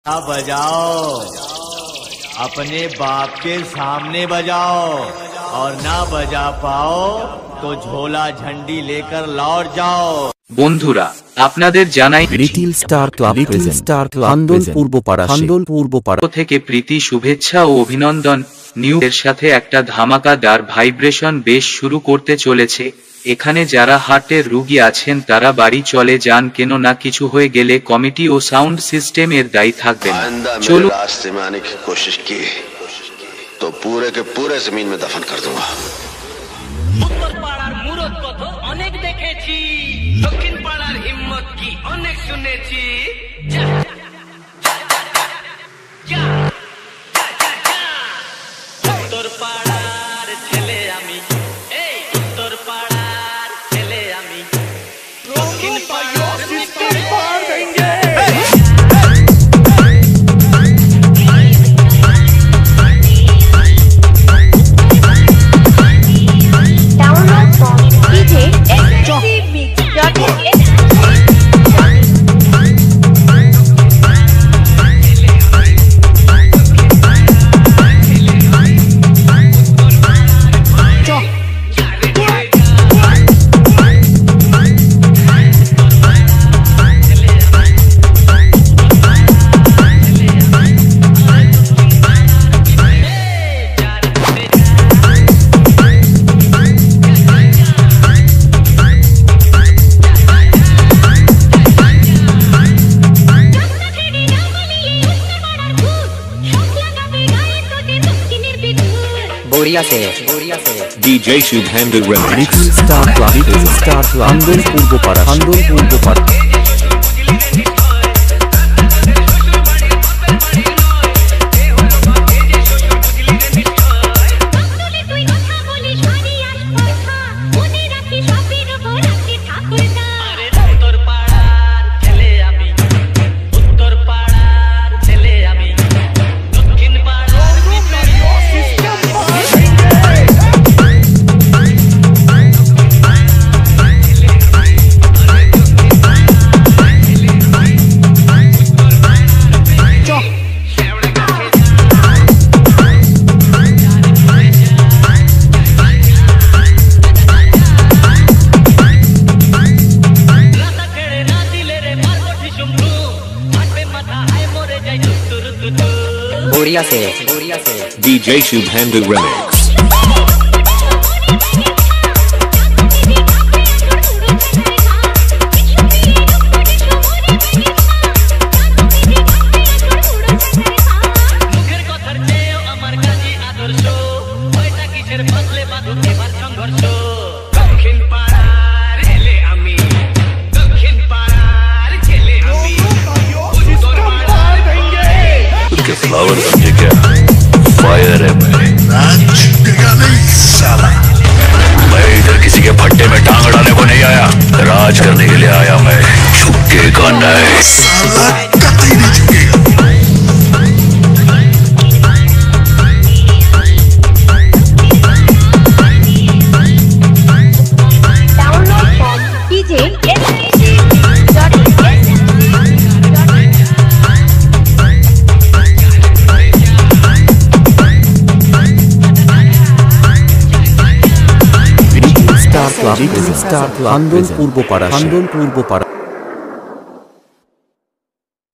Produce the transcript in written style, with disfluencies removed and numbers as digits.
ना बजाओ, अपने बाप के सामने बजाओ, और ना बजा पाओ तो झोला झंडी लेकर लौट जाओ। বন্ধুরা আপনাদের জানাই লিটল স্টার ক্লাব পূর্বপাড়া থেকে প্রীতি শুভেচ্ছা ও অভিনন্দন। নিউ এর সাথে একটা ধামাকাদার ভাইব্রেশন বেশ শুরু করতে চলেছে। এখানে যারা হার্টের রোগী আছেন তারা বাড়ি চলে যান, কেন না কিছু হয়ে গেলে কমিটি ও সাউন্ড সিস্টেম এর দায়ী থাকবে না। চলো रास्ते में आने की कोशिश की तो पूरे के पूरे जमीन में दफन कर दूंगा। उत्तर पाड़ार मुरत कत अनेक देखेছি, दक्षिण पाड़ार हिम्मत की अनेक শুনেছি। उत्तर पाड़ार ছেলে আমি, এই उत्तर पाड़ार ছেলে আমি, दक्षिण पाड़ार निकल मार देंगे। DJ Shubhendu Remix Little Star Club Purbapara DJ Shubhendu Remix flower समझे क्या? फायर है मैं, छूटेगा नहीं साला। मैं इधर किसी के फट्टे में टांग अड़ाने को नहीं आया, राज करने के लिए आया मैं। झुकेगा नहीं साला, कतई नहीं झुकेगा। Little Star Club Purbapara